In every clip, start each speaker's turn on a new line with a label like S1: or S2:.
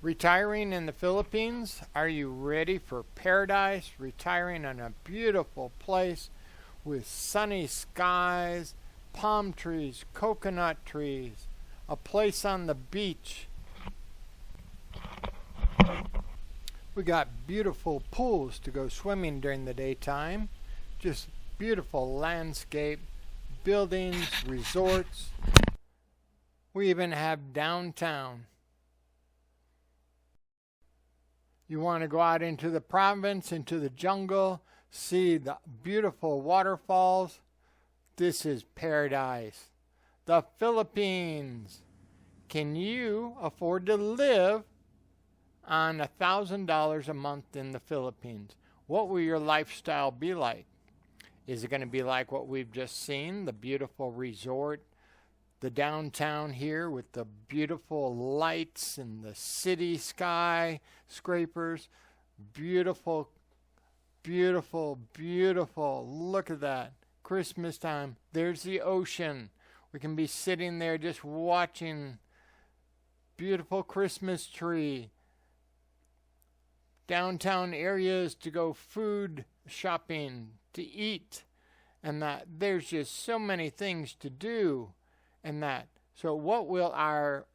S1: Retiring in the Philippines, are you ready for paradise? Retiring in a beautiful place with sunny skies, palm trees, coconut trees, a place on the beach. We got beautiful pools to go swimming during the daytime, just beautiful landscape, buildings, resorts. We even have downtown. You want to go out into the province, into the jungle, see the beautiful waterfalls. This is paradise. The Philippines. Can you afford to live on $1,000 a month in the Philippines? What will your lifestyle be like? Is it going to be like what we've just seen, the beautiful resort, the downtown here with the beautiful lights and the city sky scrapers? Beautiful, beautiful, beautiful. Look at that. Christmas time. There's the ocean. We can be sitting there just watching beautiful Christmas tree. Downtown areas to go food shopping, to eat, and that there's just so many things to do. And that. So what will our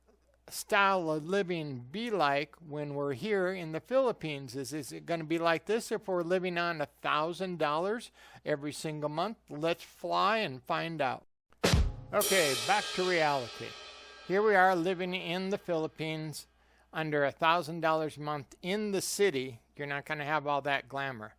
S1: style of living be like when we're here in the Philippines? Is it going to be like this if we're living on $1,000 every single month? Let's fly and find out. Okay, back to reality. Here we are living in the Philippines under $1,000 a month in the city. You're not going to have all that glamour.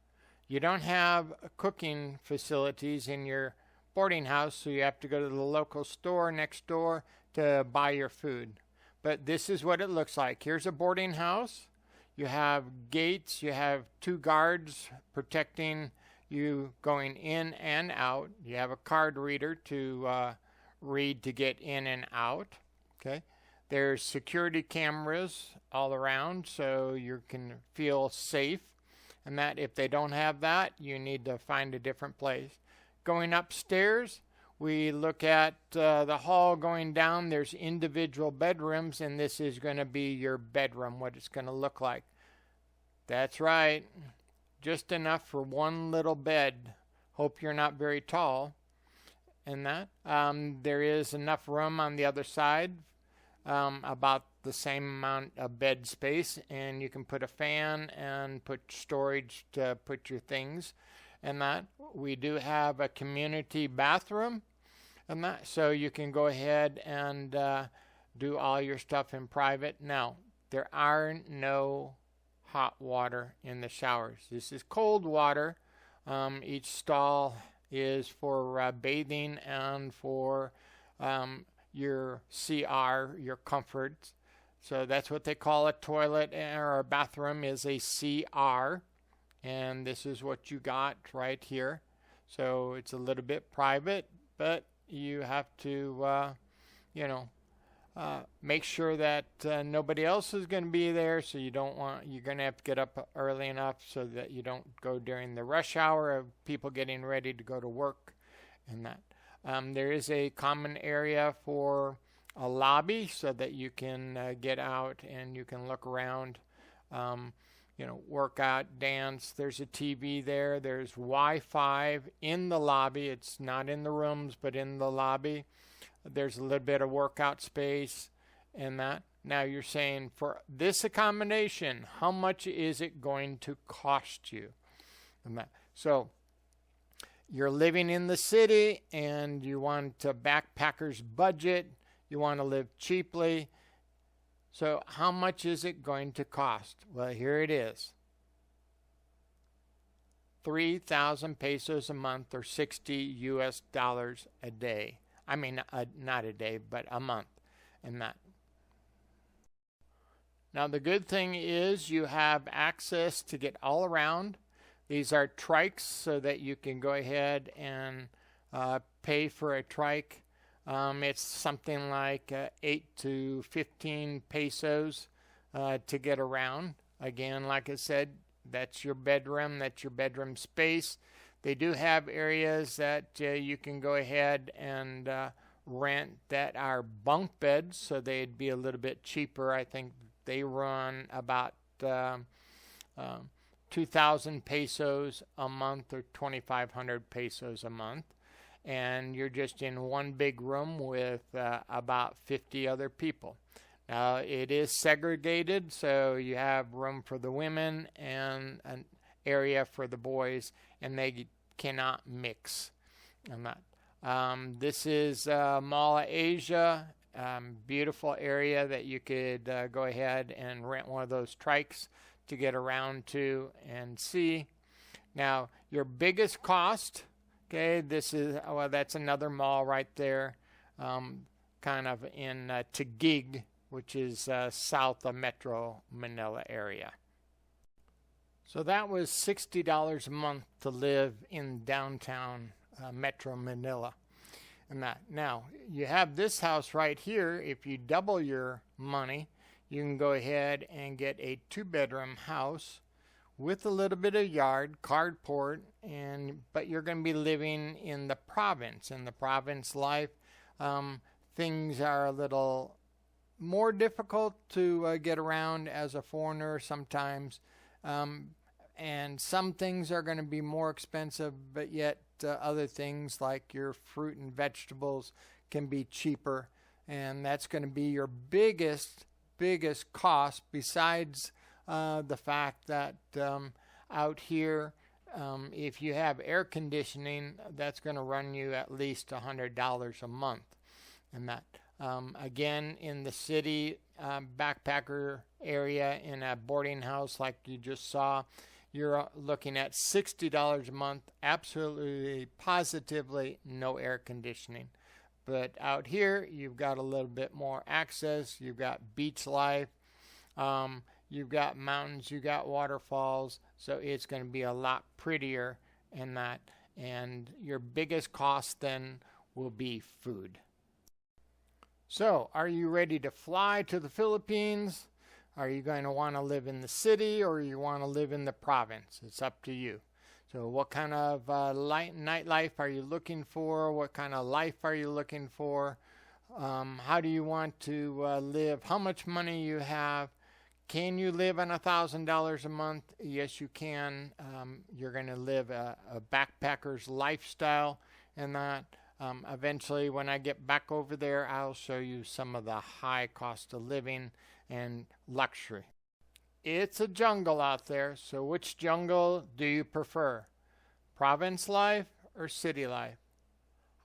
S1: You don't have cooking facilities in your boarding house, so you have to go to the local store next door to buy your food. But this is what it looks like. Here's a boarding house. You have gates. You have 2 guards protecting you going in and out. You have a card reader to read to get in and out. Okay. There's security cameras all around, so you can feel safe. And that if they don't have that, you need to find a different place. Going upstairs, we look at the hall going down. There's individual bedrooms, and this is going to be your bedroom, what it's going to look like. That's right. Just enough for one little bed. Hope you're not very tall. And that. There is enough room on the other side, about the same amount of bed space, and you can put a fan and put storage to put your things. And that we do have a community bathroom, and that so you can go ahead and do all your stuff in private. Now, there are no hot water in the showers. This is cold water. Each stall is for bathing and for your CR, your comfort. So that's what they call a toilet, or a bathroom is a CR. And this is what you got right here. So it's a little bit private, but you have to, make sure that nobody else is going to be there. So you're going to have to get up early enough so that you don't go during the rush hour of people getting ready to go to work and that. There is a common area for a lobby so that you can get out and you can look around. Work out, dance. There's a TV there. There's Wi-Fi in the lobby. It's not in the rooms, but in the lobby. There's a little bit of workout space and that. Now you're saying, for this accommodation, how much is it going to cost you? And that. So you're living in the city and you want a backpacker's budget. You want to live cheaply. So how much is it going to cost? Well, here it is. 3,000 pesos a month, or $60 a day. I mean, not a day, but a month. And that. Now, the good thing is you have access to get all around. These are trikes so that you can go ahead and pay for a trike. It's something like 8 to 15 pesos to get around. Again, like I said, that's your bedroom. That's your bedroom space. They do have areas that you can go ahead and rent that are bunk beds, so they'd be a little bit cheaper. I think they run about 2,000 pesos a month or 2,500 pesos a month. And you're just in one big room with about 50 other people. Now, it is segregated, so you have room for the women and an area for the boys, and they cannot mix. This is Mall of Asia, beautiful area that you could go ahead and rent one of those trikes to get around to and see. Now, your biggest cost, okay, this is, well, that's another mall right there, kind of in Taguig, which is south of Metro Manila area. So that was $60 a month to live in downtown Metro Manila. And that, now, you have this house right here. If you double your money, you can go ahead and get a 2-bedroom house with a little bit of yard, carport, but you're going to be living in the province. In the province life, things are a little more difficult to get around as a foreigner sometimes, and some things are going to be more expensive, but yet other things like your fruit and vegetables can be cheaper, and that's going to be your biggest cost, besides the fact that out here, if you have air conditioning, that's going to run you at least $100 a month. And that, again, in the city backpacker area, in a boarding house like you just saw, you're looking at $60 a month, absolutely, positively no air conditioning. But out here, you've got a little bit more access. You've got beach life. You've got mountains. You've got waterfalls. So it's going to be a lot prettier in that. And your biggest cost then will be food. So, are you ready to fly to the Philippines? Are you going to want to live in the city, or you want to live in the province? It's up to you. So what kind of nightlife are you looking for? What kind of life are you looking for? How do you want to live? How much money you have? Can you live on $1,000 a month? Yes, you can. You're going to live a backpacker's lifestyle, and that. Eventually, when I get back over there, I'll show you some of the high cost of living and luxury. It's a jungle out there, so which jungle do you prefer? Province life or city life?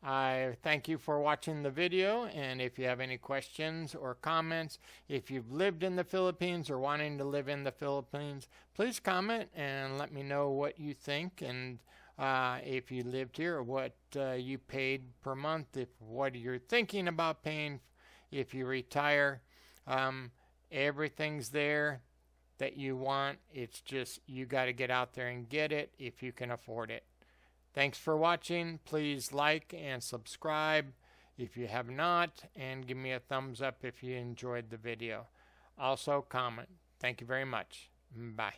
S1: I thank you for watching the video, and if you have any questions or comments, if you've lived in the Philippines or wanting to live in the Philippines, please comment and let me know what you think, and if you lived here, what you paid per month, what you're thinking about paying if you retire. Everything's there that you want. It's just you got to get out there and get it if you can afford it. Thanks for watching. Please like and subscribe if you have not, and give me a thumbs up if you enjoyed the video. Also comment. Thank you very much. Bye.